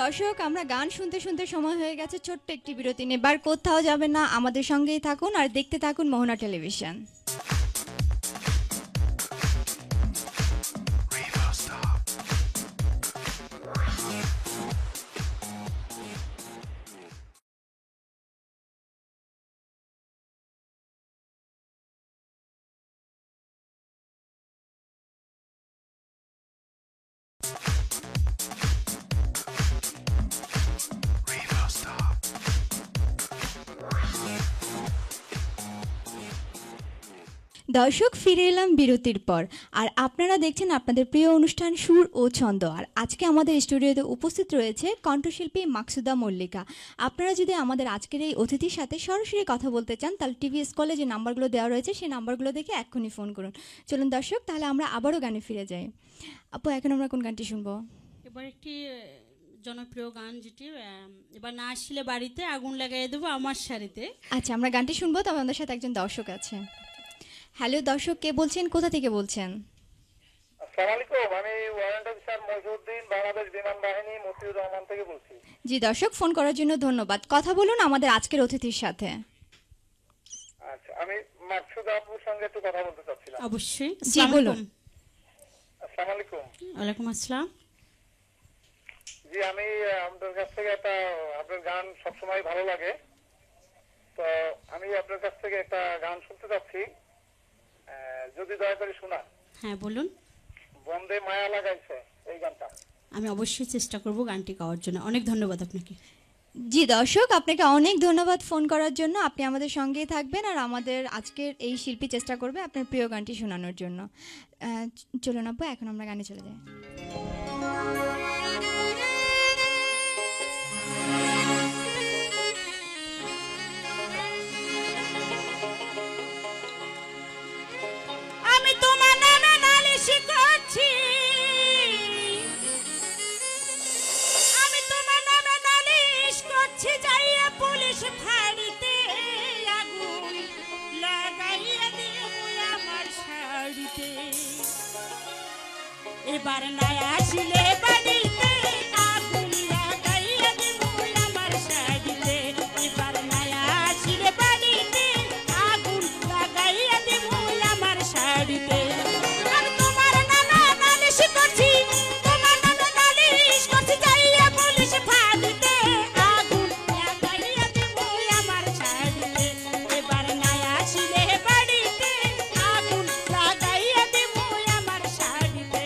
দর্শক, আমরা গান শুনতে শুনতে সময় হয়ে গেছে ছোট্ট একটি বিরতি নেবার। কোথাও যাবেন না, আমাদের সঙ্গেই থাকুন আর দেখতে থাকুন মোহনা টেলিভিশন। দর্শক, ফিরে এলাম বিরতির পর। আর আপনারা দেখছেন আপনাদের প্রিয় অনুষ্ঠান সুর ও ছন্দ। আর আজকে আমাদের স্টুডিওতে উপস্থিত রয়েছে কণ্ঠশিল্পী মাকসুদা মল্লিকা। আপনারা যদি আমাদের আজকের এই অতিথির সাথে সরাসরি কথা বলতে চান, তাহলে টিভিএস কলে যে নাম্বারগুলো দেওয়া রয়েছে সেই নাম্বারগুলো দেখে এক্ষুনি ফোন করুন। চলুন দর্শক, তাহলে আমরা আবারও গানে ফিরে যাই। আপু, এখন আমরা কোন গানটি শুনবো? এবার একটি জনপ্রিয় গান, যেটি এবার না আসলে বাড়িতে আগুন লাগাই দেবো আমার শাড়িতে। আচ্ছা, আমরা গানটি শুনবো। তবে আমাদের সাথে একজন দর্শক আছে। হ্যালো দর্শক, কে বলছেন, কোথা থেকে বলছেন? আসসালামু আলাইকুম, আমি ওয়ারেন্ট অফিসার মহিউদ্দিন, বাংলাদেশ বিমান বাহিনী, মতিউর রহমান থেকে বলছি। জি দর্শক, ফোন করার জন্য ধন্যবাদ। কথা বলুন আমাদের আজকের অতিথির সাথে। আচ্ছা, আমি মাকসুদা আপুর সঙ্গে একটু কথা বলতে চাচ্ছিলাম। অবশ্যই। জি বলুন। আসসালামু আলাইকুম। ওয়ালাইকুম আসসালাম। জি, আমি আপনার কাছ থেকে আপনার গান সবসময় ভালো লাগে, তো আমি আপনার কাছ থেকে একটা গান শুনতে চাচ্ছি, যদি দয়া করে শোনা। হ্যাঁ বলুন। বন্দে মায়া লাগাইছে, এই গানটা। আমি অবশ্যই চেষ্টা করব গানটি গাওয়ার জন্য। অনেক ধন্যবাদ আপনাকে। জি দর্শক, আপনাকে অনেক ধন্যবাদ ফোন করার জন্য। আপনি আমাদের সঙ্গেই থাকবেন আর আমাদের আজকের এই শিল্পী চেষ্টা করবে আপনার প্রিয় গানটি শোনানোর জন্য। চলুন আপু, এখন আমরা গানে চলে যাই। আমি তোমার নামে নালিশ করছি, আমি তোমার নামে নালিশ করছি, যাইয়া পুলিশ ফাঁড়িতে আগুন লাগাইয়া দেব আমার শাড়িতে। এবার না আসলে বাড়িতে আগুন লাগাইয়া দেব আমার শাড়িতে। এবার না আসলে বাড়িতে আগুন লাগাইয়া দেব আমার শাড়িতে। আমি তোমার নামে নালিশ করছি, তোমার নামে নালিশ করছি, যাইয়া পুলিশ ফাঁড়িতে আগুন লাগাইয়া দেব আমার শাড়িতে। এবার না আসলে বাড়িতে আগুন লাগাইয়া দেব আমার শাড়িতে।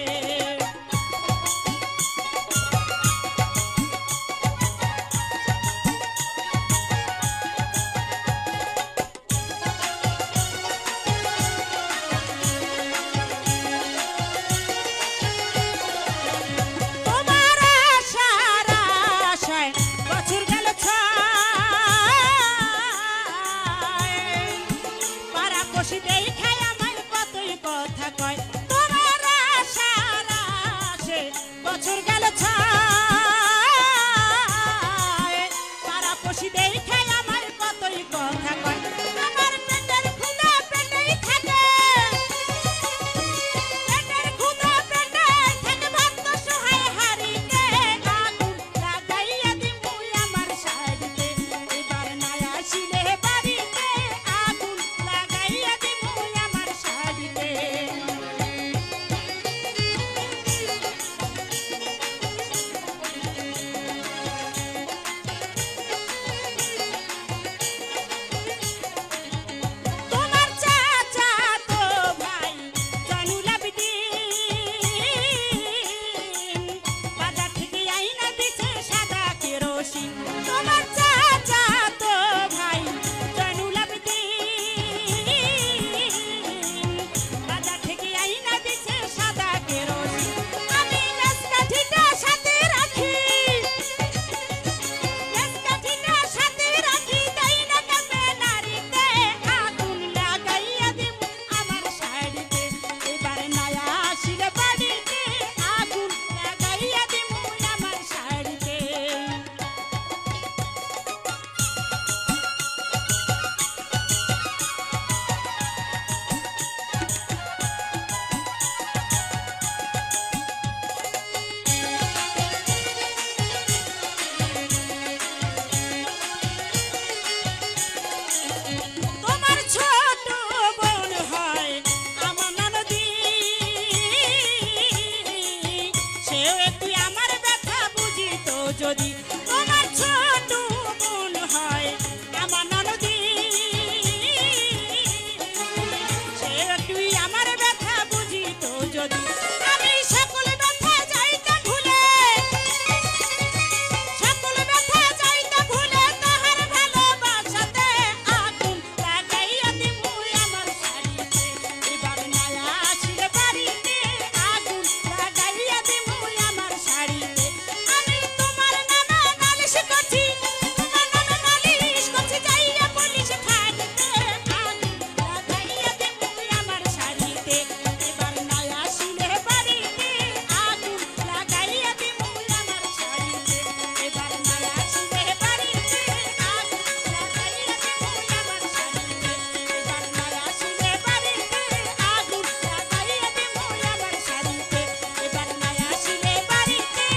যদি তোমার ছোট বোন হয় আমার ননদী, সে তুই আমার ব্যথা বুঝিত যদি, আমি সকল ব্যথা যাইতে ভুলে, সকল ব্যথা যাইতে ভুলে তাহার ভালোবাসাতে আগুন লাগাইয়া দিমু আমার শাড়িতে, এবার নয়া আসিলে বাড়িতে আগুন লাগাইয়া দিমু আমার শাড়িতে। আমি তোমার নামে নালিশ করছি, তোমার নামে নালিশ করছি, যাইয়া পুলিশ থানাতে আগুন লাগাইয়া দিমু আমার শাড়িতে, এবার নয়া আসিলে বাড়িতে আগুন লাগাইয়া দিমু আমার শাড়িতে, এবার নয়া আসিলে বাড়িতে আগুন লাগাইয়া দিমু আমার শাড়িতে, এবার নয়া আসিলে বাড়িতে আগুন লাগাইয়া দিমু আমার শাড়িতে, এবার নয়া আসিলে বাড়িতে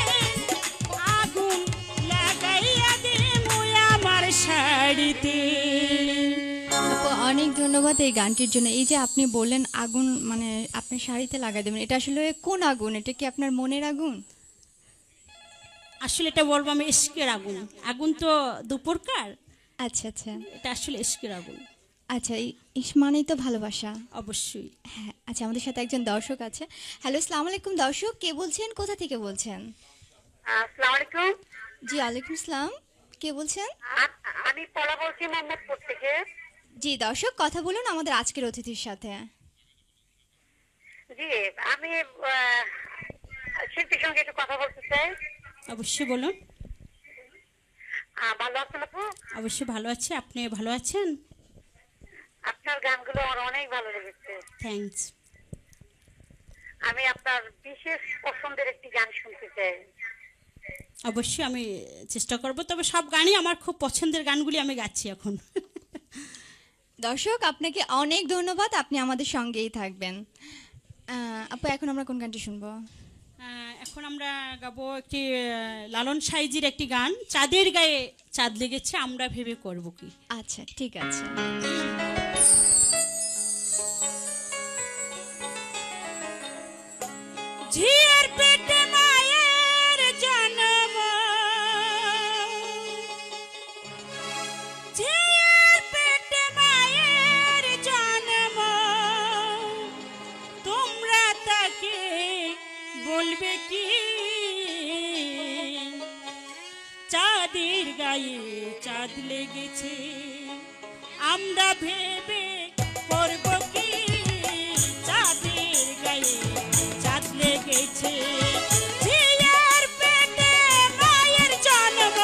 আগুন লাগাইয়া দিমু আমার শাড়িতে। আপু অনেক ধন্যবাদ এই গানটির জন্য। এই যে আপনি বললেন আগুন মানে আপনার শাড়িতে লাগাই দেবেন, এটা আসলে কোন আগুন? এটা কি আপনার মনের আগুন? আসলে এটা বলবো আমি ইশকের আগুন, আগুন তো দুপুরকার, আচ্ছা আচ্ছা এটা আসলে ইশকের আগুন। আচ্ছা, ইস মানেই তো ভালোবাসা। অবশ্যই। হ্যাঁ আচ্ছা, আমাদের সাথে একজন দর্শক আছে। হ্যালো, আসসালামু আলাইকুম দর্শক, কে বলছেন, কোথা থেকে বলছেন? আসসালামু আলাইকুম। জি ওয়ালাইকুম আসসালাম, কে বলছেন? আমি পলা বলছি মোহাম্মদপুর থেকে। জি দর্শক, কথা বলুন আমাদের আজকের অতিথির সাথে। জি, আমি শিল্পীর সঙ্গে একটু কথা বলতে চাই। অবশ্যই বলুন। ভালো আছেন আপু? অবশ্যই ভালো আছি, আপনি ভালো আছেন? আপনার গানগুলো আমার অনেক ভালো লেগেছে। থ্যাঙ্কস। আমি আপনার বিশেষ পছন্দের একটি গান শুনতে চাই। অবশ্যই আমি চেষ্টা করব, তবে সব গানই আমার খুব পছন্দের গানগুলি আমি গাচ্ছি এখন। দর্শক আপনাকে অনেক ধন্যবাদ, আপনি আমাদের সঙ্গেই থাকবেন। আপু এখন আমরা কোন গানটি শুনবো? এখন আমরা গাবো একটি লালন সাইজির একটি গান, চাঁদের গায়ে চাঁদ লেগেছে আমরা ভেবে করব কি। আচ্ছা ঠিক আছে। ঝিয়ের পেটে মায়ের জন্ম, ঝিয়ের পেটে মায়ের জন্ম, তোমরা তাকে বলবে কি চাঁদের গায়ে চাঁদ লেগেছে আমরা ভেবে করব কি, চাঁদের গায়ে চাঁদ লেগেছে। ঝিয়ের পেটে মায়ের জন্ম,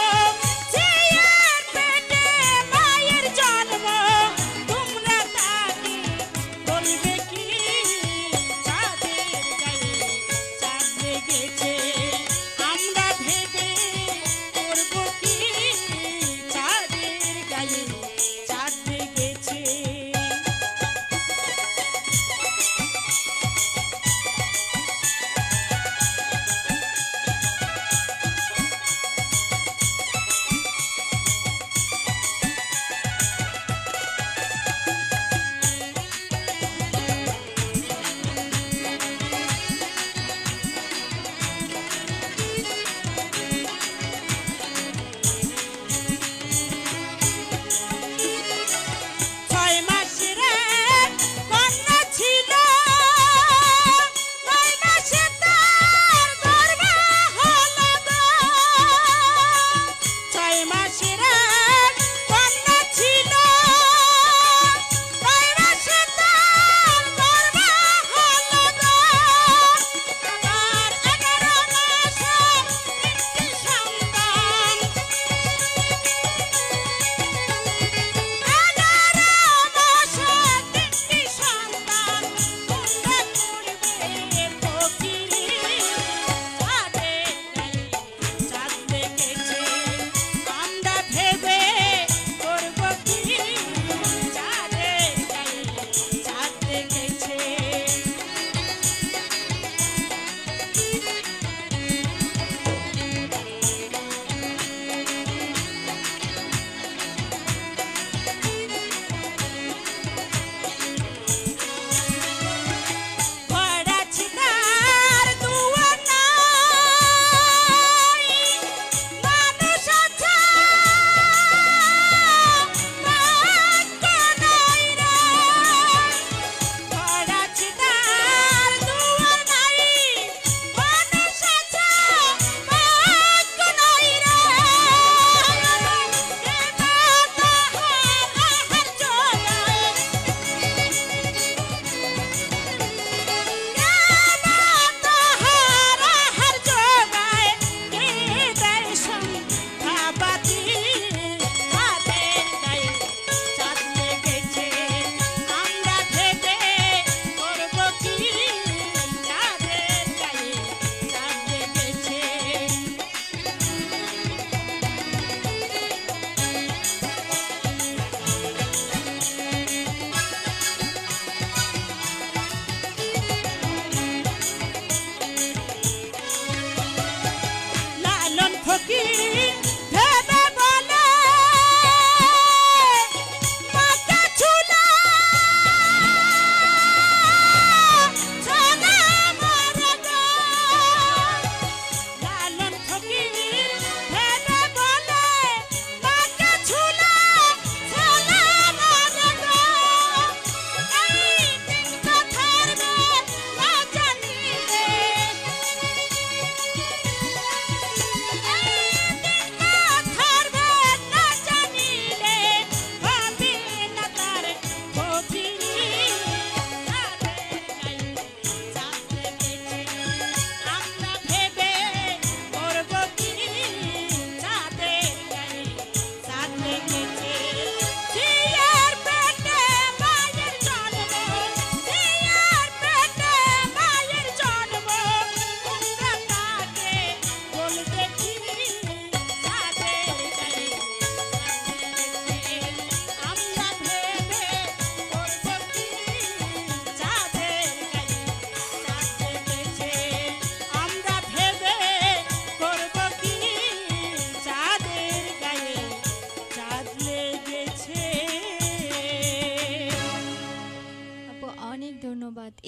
ঝিয়ের পেটে মায়ের জন্ম, তোমরা তাকে বলবে কি চাঁদের গায়ে চাঁদ লেগেছে আমরা ভেবে করব কি, চাঁদের গায়ে চাঁদ লেগেছে।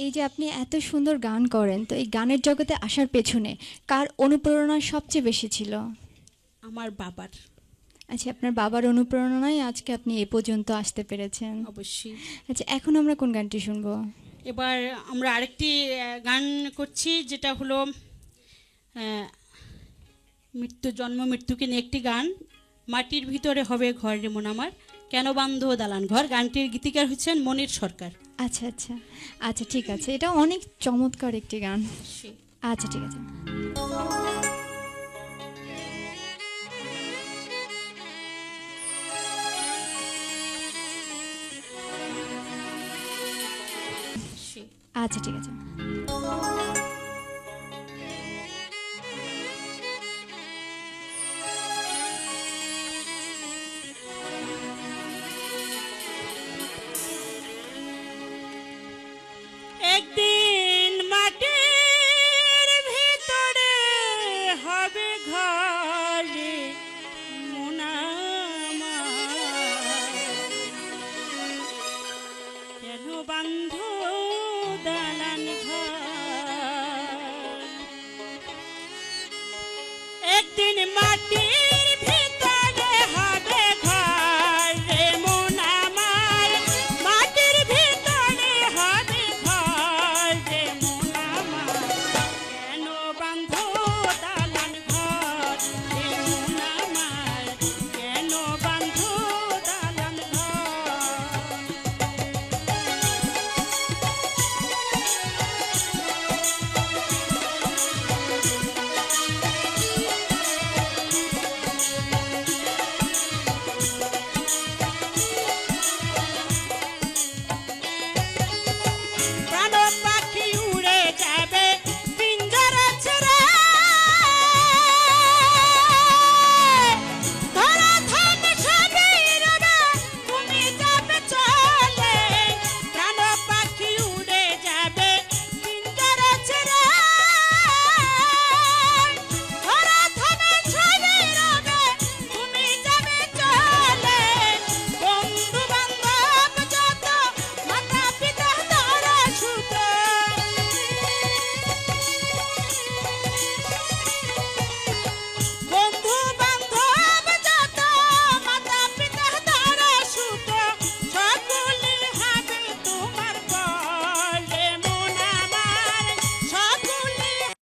এই যে আপনি এত সুন্দর গান করেন, তো এই গানের জগতে আসার পেছনে কার অনুপ্রেরণা সবচেয়ে বেশি ছিল? আমার বাবার। আচ্ছা, আপনার বাবার অনুপ্রেরণায় আজকে আপনি এ পর্যন্ত আসতে পেরেছেন। অবশ্যই। আচ্ছা, এখন আমরা কোন গানটি শুনবো? এবার আমরা আরেকটি গান করছি, যেটা হলো জন্ম মৃত্যুকে নিয়ে একটি গান। মাটির ভিতরে হবে ঘর রে মন আমার, কেন বান্ধ দালান ঘর। গানটির গীতিকার হচ্ছেন মনির সরকার। আচ্ছা আচ্ছা আচ্ছা, ঠিক আছে, এটা অনেক চমৎকার একটি গান। আচ্ছা, ঠিক আছে। আচ্ছা, ঠিক আছে।